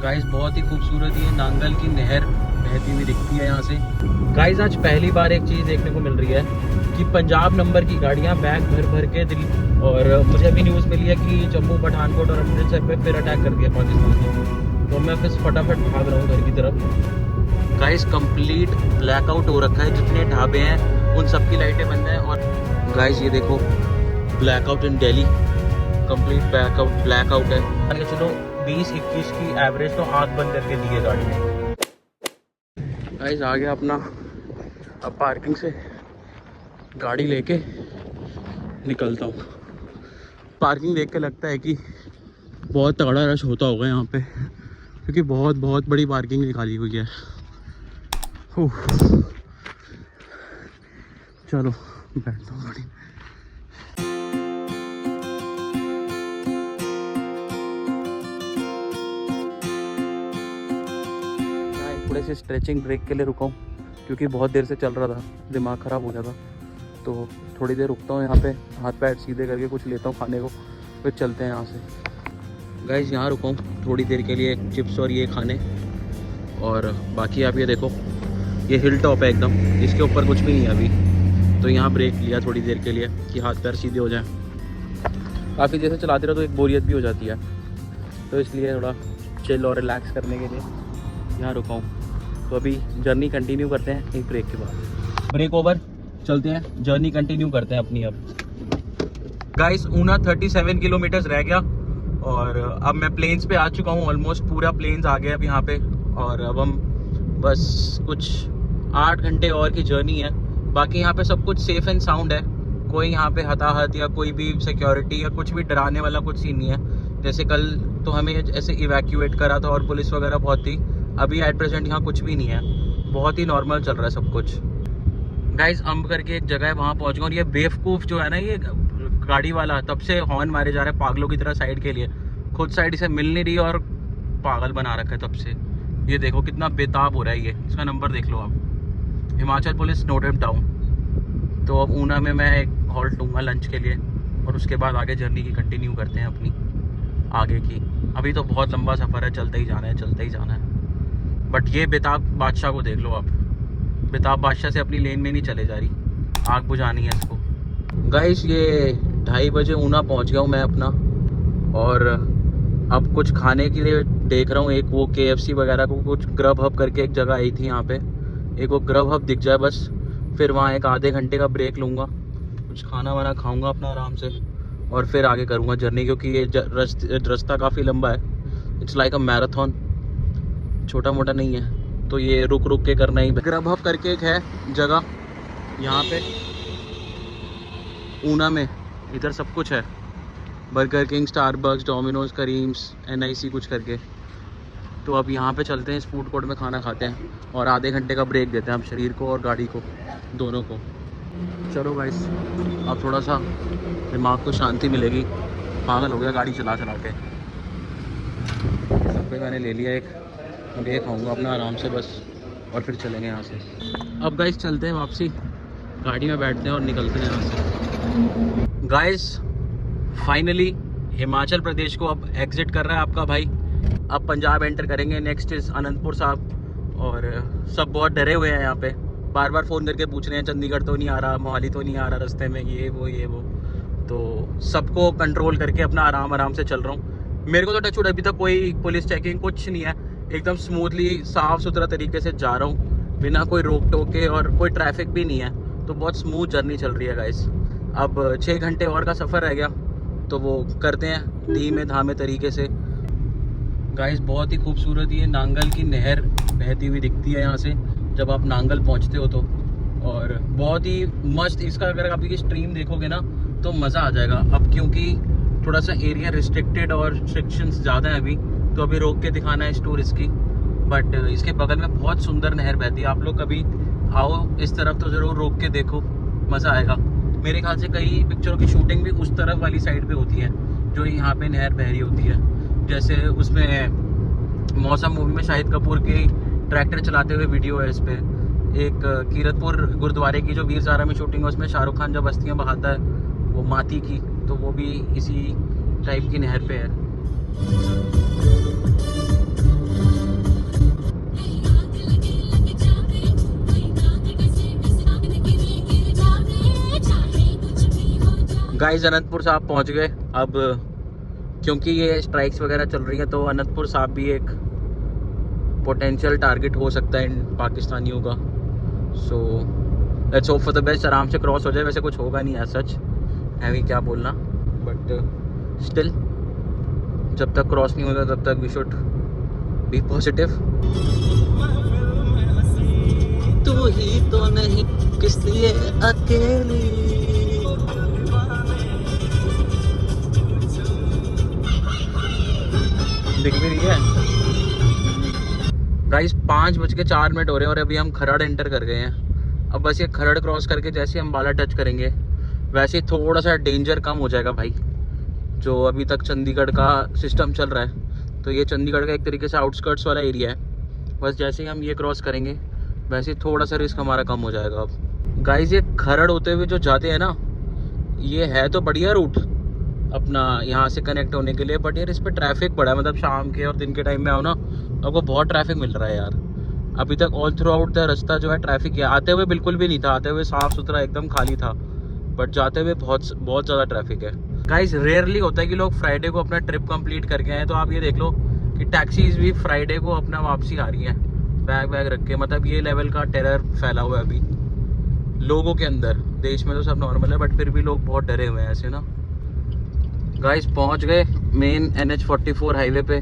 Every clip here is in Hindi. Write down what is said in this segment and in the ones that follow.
गाइस बहुत ही खूबसूरत ये नांगल की नहर बहती हुई दिखती है यहाँ से। गाइस आज पहली बार एक चीज़ देखने को मिल रही है कि पंजाब नंबर की गाड़ियाँ बैग भर भर के दिल्ली, और मुझे अभी न्यूज़ मिली है कि जम्मू पठानकोट और अमृतसर पे फिर अटैक कर दिया पाकिस्तान ने। तो मैं फिर फटाफट भाग रहा हूँ घर की तरफ। गाइस कंप्लीट ब्लैकआउट हो रखा है, जितने ढाबे हैं उन सब की लाइटें बंद हैं। और गाइस ये देखो ब्लैकआउट इन दिल्ली, कंप्लीट ब्लैकआउट है। आगे चलो 20-21 की एवरेज तो आँख बंद करके दी है गाड़ी में। गाइस आ गया अपना, अब पार्किंग से गाड़ी लेके निकलता हूँ। पार्किंग देख के लगता है कि बहुत तगड़ा रश होता होगा यहाँ पे, क्योंकि बहुत बड़ी पार्किंग निकाली हुई है। चलो बैठता हूँ गाड़ी में। थोड़े से स्ट्रेचिंग ब्रेक के लिए रुका हूँ, क्योंकि बहुत देर से चल रहा था, दिमाग ख़राब हो गया था। तो थोड़ी देर रुकता हूँ यहाँ पे, हाथ पैर सीधे करके कुछ लेता हूँ खाने को, फिर चलते हैं यहाँ से। गाइस यहाँ रुका हूँ थोड़ी देर के लिए, चिप्स और ये खाने। और बाकी आप ये देखो, ये हिल टॉप है एकदम, इसके ऊपर कुछ भी नहीं है अभी। तो यहाँ ब्रेक लिया थोड़ी देर के लिए कि हाथ पैर सीधे हो जाएं। काफ़ी देर से चलाते रहो तो एक बोरियत भी हो जाती है, तो इसलिए थोड़ा चिल और रिलैक्स करने के लिए यहाँ रुका हूँ। तो अभी जर्नी कंटिन्यू करते हैं एक ब्रेक के बाद। ब्रेक ओवर, चलते हैं जर्नी कंटिन्यू करते हैं अपनी। अब गाइस ऊना 37 किलोमीटर्स रह गया, और अब मैं प्लेन्स पे आ चुका हूँ। ऑलमोस्ट पूरा प्लेन्स आ गया अब यहाँ पे, और अब हम बस कुछ 8 घंटे और की जर्नी है। बाकी यहाँ पे सब कुछ सेफ़ एंड साउंड है, कोई यहाँ पे हताहत या कोई भी सिक्योरिटी या कुछ भी डराने वाला कुछ सीन नहीं है। जैसे कल तो हमें ऐसे इवैक्यूएट करा था और पुलिस वगैरह बहुत थी, अभी एट प्रेजेंट यहाँ कुछ भी नहीं है, बहुत ही नॉर्मल चल रहा है सब कुछ। गाइस अम्ब करके एक जगह है, वहाँ पहुँच गया। और ये बेवकूफ़ जो है ना, ये गाड़ी वाला तब से हॉर्न मारे जा रहे हैं पागलों की तरह साइड के लिए, खुद साइड इसे मिल नहीं रही और पागल बना रखा है तब से। ये देखो कितना बेताब हो रहा है ये, इसका नंबर देख लो आप, हिमाचल पुलिस नोटेड टाउन। तो अब ऊना में मैं एक हॉल्ट लूँगा लंच के लिए, और उसके बाद आगे जर्नी की कंटिन्यू करते हैं अपनी आगे की। अभी तो बहुत लंबा सफ़र है, चलते ही जाना है, चलते ही जाना है। बट ये बेताब बादशाह को देख लो आप, बेताब बादशाह से अपनी लेन में नहीं चले जा रही, आग बुझानी है इसको। गाइस ये 2:30 बजे ऊना पहुंच गया हूँ मैं अपना, और अब कुछ खाने के लिए देख रहा हूँ। एक वो KFC वगैरह को, कुछ ग्रब हब करके एक जगह आई थी यहाँ पे, एक वो ग्रब हब दिख जाए बस, फिर वहाँ एक आधे घंटे का ब्रेक लूँगा, कुछ खाना वाना खाऊँगा अपना आराम से, और फिर आगे करूँगा जर्नी। क्योंकि ये रास्ता काफ़ी लंबा है, इट्स लाइक अ मैराथन, छोटा मोटा नहीं है। तो ये रुक रुक के करना ही। ग्रब हब करके एक है जगह यहाँ पे ऊना में, इधर सब कुछ है, burger king, Starbucks, Domino's, Karim's, NIC कुछ करके। तो अब यहाँ पे चलते हैं, इस फूड कोर्ट में खाना खाते हैं, और आधे घंटे का ब्रेक देते हैं अब शरीर को और गाड़ी को, दोनों को। चलो गाइस अब थोड़ा सा दिमाग को शांति मिलेगी, पागल हो गया गाड़ी चला चला के। सब पे मैंने ले लिया एक, अब ये खाऊंगा अपना आराम से बस, और फिर चलेंगे यहाँ से। अब गाइस चलते हैं वापसी, गाड़ी में बैठते हैं और निकलते हैं यहाँ से। गाइस फाइनली हिमाचल प्रदेश को अब एग्जिट कर रहा है आपका भाई, अब पंजाब एंटर करेंगे। नेक्स्ट इज़ अनंतपुर साहब, और सब बहुत डरे हुए हैं यहाँ पे, बार बार फ़ोन करके पूछ रहे हैं चंडीगढ़ तो नहीं आ रहा, मोहाली तो नहीं आ रहा रास्ते में, ये वो। तो सबको कंट्रोल करके अपना आराम से चल रहा हूँ। मेरे को तो टचवुड अभी तक कोई पुलिस चेकिंग कुछ नहीं है, एकदम स्मूथली साफ़ सुथरा तरीके से जा रहा हूँ, बिना कोई रोक टोके, और कोई ट्रैफिक भी नहीं है, तो बहुत स्मूथ जर्नी चल रही है गाइस। अब 6 घंटे और का सफ़र रह गया, तो वो करते हैं धीमे धामे तरीके से। गाइस बहुत ही खूबसूरत ये नांगल की नहर बहती हुई दिखती है यहाँ से जब आप नांगल पहुँचते हो तो, और बहुत ही मस्त। इसका अगर आप ये स्ट्रीम देखोगे ना तो मज़ा आ जाएगा। अब क्योंकि थोड़ा सा एरिया रिस्ट्रिक्टेड और रिस्ट्रिक्शंस ज़्यादा है अभी, तो अभी रोक के दिखाना है इस टूरिस्ट की, बट इसके बगल में बहुत सुंदर नहर बहती है। आप लोग कभी आओ इस तरफ तो ज़रूर रोक के देखो, मज़ा आएगा। मेरे ख्याल से कई पिक्चरों की शूटिंग भी उस तरफ वाली साइड पे होती है जो यहाँ पे नहर बह रही होती है। जैसे उसमें मौसम मूवी में शाहिद कपूर की ट्रैक्टर चलाते हुए वीडियो है इस पर। एक कीरतपुर गुरुद्वारे की जो वीर ज़ारा में शूटिंग है, उसमें शाहरुख खान जब बस्तियाँ बहाता है वो माती की, तो वो भी इसी टाइप की नहर पे है। गाइस अनंतपुर साहब पहुंच गए। अब क्योंकि ये स्ट्राइक्स वगैरह चल रही हैं तो अनंतपुर साहब भी एक पोटेंशियल टारगेट हो सकता है इन पाकिस्तानियों का। So let's hope for the best, आराम से क्रॉस हो जाए। वैसे कुछ होगा नहीं एज सच, है भी क्या बोलना, बट स्टिल जब तक क्रॉस नहीं होता तब तक वी शुड बी पॉजिटिव। तू ही तो नहीं किस लिए अकेली, दिख भी रही है। गाइस 5:04 हो रहे हैं और अभी हम खरड़ एंटर कर गए हैं। अब बस ये खरड़ क्रॉस करके जैसे हम अम्बाला टच करेंगे वैसे ही थोड़ा सा डेंजर कम हो जाएगा भाई। जो अभी तक चंडीगढ़ का सिस्टम चल रहा है तो ये चंडीगढ़ का एक तरीके से आउटस्कर्ट्स वाला एरिया है। बस जैसे ही हम ये क्रॉस करेंगे वैसे ही थोड़ा सा रिस्क हमारा कम हो जाएगा। अब गाइस ये खरड़ होते हुए जो जाते हैं ना, ये है तो बढ़िया रूट अपना यहाँ से कनेक्ट होने के लिए, बट यार इस पर ट्रैफिक बड़ा है। मतलब शाम के और दिन के टाइम में आओ ना, आपको बहुत ट्रैफिक मिल रहा है यार। अभी तक ऑल थ्रू आउट द रास्ता जो है ट्रैफिक है। आते हुए बिल्कुल भी नहीं था, आते हुए साफ़ सुथरा एकदम खाली था, बट जाते हुए बहुत ज़्यादा ट्रैफिक है। गाइस रेयरली होता है कि लोग फ्राइडे को अपना ट्रिप कंप्लीट करके आए, तो आप ये देख लो कि टैक्सीज भी फ्राइडे को अपना वापसी आ रही हैं बैग वैग रख के। मतलब ये लेवल का टेरर फैला हुआ है अभी लोगों के अंदर। देश में तो सब नॉर्मल है बट फिर भी लोग बहुत डरे हुए हैं ऐसे ना। गाइस पहुंच गए मेन NH44 हाईवे पे।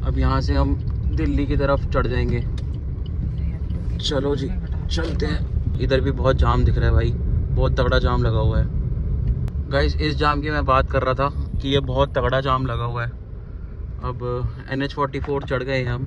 अब यहाँ से हम दिल्ली की तरफ चढ़ जाएंगे। चलो जी चलते हैं। इधर भी बहुत जाम दिख रहा है भाई, बहुत तगड़ा जाम लगा हुआ है। गाइस इस जाम की मैं बात कर रहा था कि ये बहुत तगड़ा जाम लगा हुआ है। अब NH44 चढ़ गए हैं हम,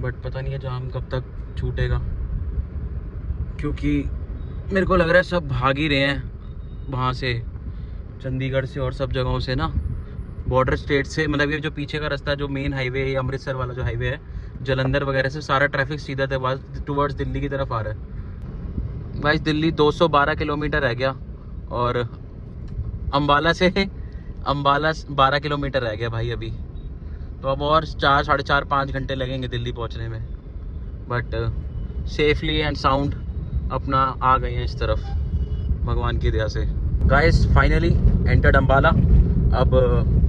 बट पता नहीं है जाम कब तक छूटेगा, क्योंकि मेरे को लग रहा है सब भाग ही रहे हैं वहाँ से, चंडीगढ़ से और सब जगहों से ना, बॉर्डर स्टेट से। मतलब ये जो पीछे का रास्ता जो मेन हाईवे है, अमृतसर वाला जो हाईवे है, जलंधर वगैरह से सारा ट्रैफिक सीधा टुवर्ड्स दिल्ली की तरफ आ रहा है। भाई दिल्ली 212 किलोमीटर रह गया और अम्बाला 12 किलोमीटर रह गया भाई अभी। तो अब और 4, साढ़े 4, 5 घंटे लगेंगे दिल्ली पहुंचने में, बट सेफली एंड साउंड अपना आ गए हैं इस तरफ भगवान की दया से। Guys finally entered Ambala. अब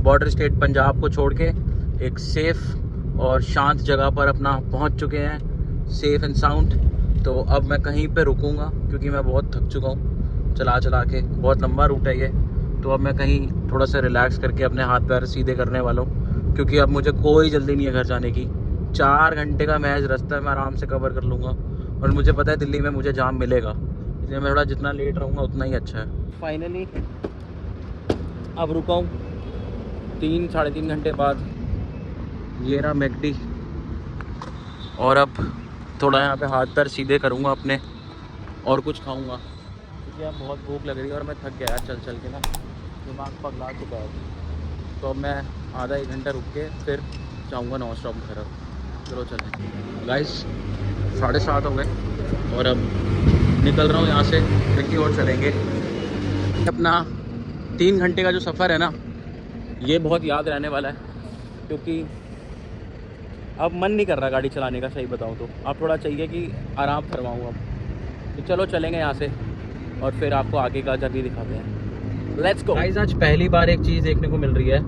बॉर्डर स्टेट पंजाब को छोड़ के एक सेफ़ और शांत जगह पर अपना पहुंच चुके हैं, सेफ़ एंड साउंड। तो अब मैं कहीं पे रुकूंगा क्योंकि मैं बहुत थक चुका हूँ चला चला के, बहुत लंबा रूट है ये। तो अब मैं कहीं थोड़ा सा रिलैक्स करके अपने हाथ पैर सीधे करने वाला हूँ, क्योंकि अब मुझे कोई जल्दी नहीं है घर जाने की। 4 घंटे का महज रास्ता मैं आराम से कवर कर लूँगा और मुझे पता है दिल्ली में मुझे जाम मिलेगा, इसलिए मैं थोड़ा जितना लेट रहूँगा उतना ही अच्छा है। फाइनली अब रुका हूँ 3, साढ़े 3 घंटे बाद। ये रहा मैकडी, और अब थोड़ा यहाँ पे हाथ पैर सीधे करूँगा अपने और कुछ खाऊँगा, क्योंकि अब बहुत भूख लग रही है और मैं थक गया यार चल चल के ना, दिमाग पगला चुका है। तो अब मैं आधा 1 घंटा रुक के फिर जाऊँगा नॉन स्टॉप घर। अब चलो चलें। गाइस 7:30 हो गए और अब निकल रहा हूँ यहाँ से, की ओर चलेंगे। अपना 3 घंटे का जो सफ़र है ना, ये बहुत याद रहने वाला है, क्योंकि अब मन नहीं कर रहा गाड़ी चलाने का, सही बताऊँ तो। अब थोड़ा चाहिए कि आराम फरमाऊँ अब। तो चलो चलेंगे यहाँ से और फिर आपको आगे का जर्नी दिखाते हैं। Let's go. गाइस आज पहली बार एक चीज़ देखने को मिल रही है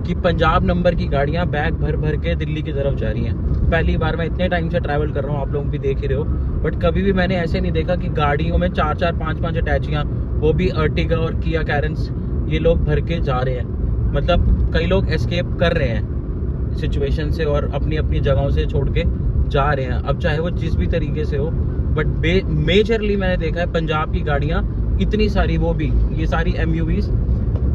कि पंजाब नंबर की गाड़ियाँ बैग भर भर के दिल्ली की तरफ जा रही हैं। पहली बार, मैं इतने टाइम से ट्रैवल कर रहा हूँ, आप लोग भी देख ही रहे हो, बट कभी भी मैंने ऐसे नहीं देखा कि गाड़ियों में 4-4, 5-5 अटैचियाँ, वो भी अर्टिगा और किया कैरेंस, ये लोग भर के जा रहे हैं। मतलब कई लोग एस्केप कर रहे हैं सिचुएशन से और अपनी अपनी जगहों से छोड़ के जा रहे हैं, अब चाहे वो जिस भी तरीके से हो। बट मेजरली मैंने देखा है पंजाब की गाड़ियाँ इतनी सारी, वो भी ये सारी MUVs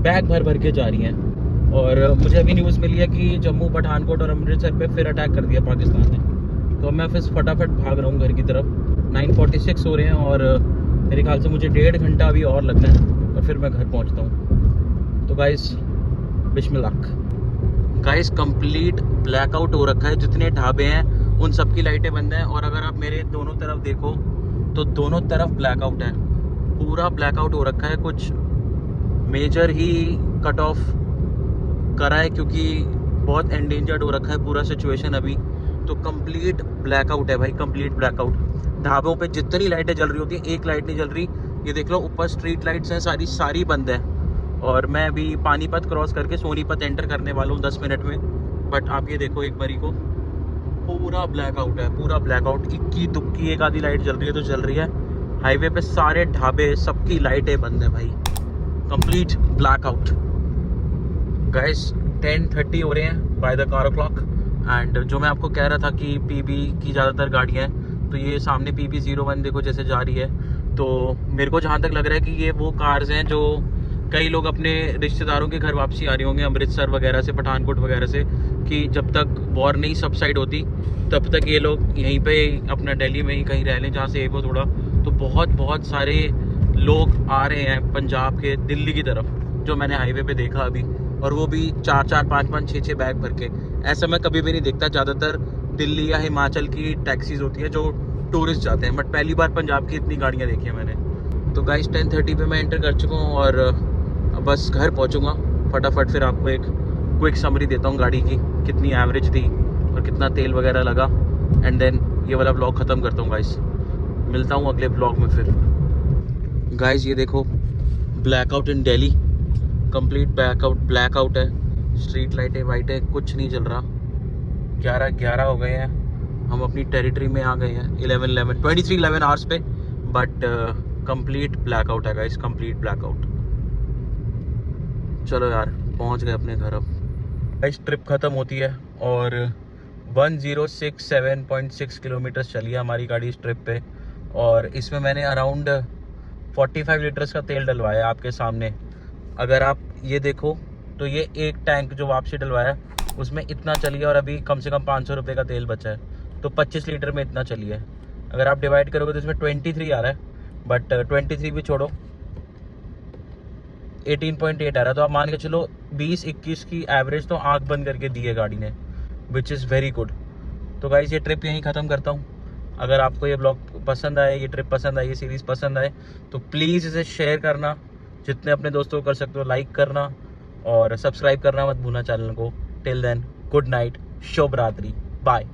बैग भर भर के जा रही हैं। और मुझे अभी न्यूज़ मिली है कि जम्मू, पठानकोट और अमृतसर पे फिर अटैक कर दिया पाकिस्तान ने। तो मैं फिर फटाफट भाग रहा हूँ घर की तरफ। 9:46 हो रहे हैं और मेरे ख्याल से मुझे 1.5 घंटा अभी और लगना है और फिर मैं घर पहुँचता हूँ। तो गाइस बिस्मिल्लाह। गाइस कंप्लीट ब्लैकआउट हो रखा है, जितने ढाबे हैं उन सब की लाइटें बंद हैं। और अगर आप मेरे दोनों तरफ देखो तो दोनों तरफ ब्लैकआउट है, पूरा ब्लैकआउट हो रखा है। कुछ मेजर ही कट ऑफ करा है क्योंकि बहुत एंडेंजर्ड हो रखा है पूरा सिचुएशन अभी। तो कंप्लीट ब्लैकआउट है भाई, कंप्लीट ब्लैकआउट। ढाबों पे जितनी लाइटें जल रही होती हैं, एक लाइट नहीं जल रही। ये देख लो ऊपर स्ट्रीट लाइट्स हैं, सारी बंद है। और मैं अभी पानीपत क्रॉस करके सोनीपत एंटर करने वाला हूँ 10 मिनट में। बट आप ये देखो एक बारी को, पूरा ब्लैकआउट है, पूरा ब्लैकआउट। इक्की दुक्की एक आधी लाइट जल रही है तो जल रही है। हाईवे पे सारे ढाबे सबकी लाइटें बंद है भाई, कंप्लीट ब्लैकआउट। गाइस 10:30 हो रहे हैं by the car clock. And जो मैं आपको कह रहा था कि पीबी की ज़्यादातर गाड़ियाँ हैं, तो ये सामने PB01 देखो जैसे जा रही है। तो मेरे को जहाँ तक लग रहा है कि ये वो कार्स हैं जो कई लोग अपने रिश्तेदारों के घर वापसी आ रही होंगे अमृतसर वगैरह से, पठानकोट वगैरह से, कि जब तक वॉर नहीं सबसाइड होती तब तक ये लोग यहीं पे अपना दिल्ली में ही कहीं रह लें जहाँ से एक हो थोड़ा। तो बहुत सारे लोग आ रहे हैं पंजाब के दिल्ली की तरफ, जो मैंने हाईवे पे देखा अभी, और वो भी 4-4, 5-5, 6-6 बैग भर के। ऐसा मैं कभी भी नहीं देखता, ज़्यादातर दिल्ली या हिमाचल की टैक्सीज होती है जो टूरिस्ट जाते हैं, बट पहली बार पंजाब की इतनी गाड़ियाँ देखी हैं मैंने। तो गाइस 10:30 पे मैं एंटर कर चुका हूँ और बस घर पहुँचूँगा फटाफट। फिर आपको एक क्विक समरी देता हूँ गाड़ी की, कितनी एवरेज थी और कितना तेल वगैरह लगा, एंड देन ये वाला ब्लॉग ख़त्म करता हूँ गाइस। मिलता हूँ अगले ब्लॉग में फिर। गाइस ये देखो ब्लैकआउट इन दिल्ली, कंप्लीट ब्लैकआउट है। स्ट्रीट लाइटें वाइटें कुछ नहीं चल रहा। 11:11 हो गए हैं, हम अपनी टेरिटरी में आ गए हैं 23:11 आवर्स पे, बट कंप्लीट ब्लैकआउट है गाइस, कंप्लीट ब्लैकआउट। चलो यार पहुंच गए अपने घर अब। गाइस ट्रिप ख़त्म होती है और 1067.6 किलोमीटर चली है हमारी गाड़ी इस ट्रिप पे, और इसमें मैंने अराउंड 45 लीटर्स का तेल डलवाया आपके सामने। अगर आप ये देखो तो ये एक टैंक जो वापसी डलवाया उसमें इतना चली है, और अभी कम से कम 500 रुपये का तेल बचा है, तो 25 लीटर में इतना चली है। अगर आप डिवाइड करोगे तो इसमें 23 आ रहा है, बट 23 भी छोड़ो, 18.8 आ रहा है। तो आप मान के चलो 20-21 की एवरेज तो आंख बंद करके दी है गाड़ी ने, विच इज़ वेरी गुड। तो गाइस ये ट्रिप यहीं ख़त्म करता हूँ। अगर आपको ये ब्लॉग पसंद आए, ये ट्रिप पसंद आई, ये सीरीज़ पसंद आए, तो प्लीज़ इसे शेयर करना, जितने अपने दोस्तों को कर सकते हो लाइक करना, और सब्सक्राइब करना मत भूलना चैनल को। टिल देन गुड नाइट, शुभ रात्रि, बाय।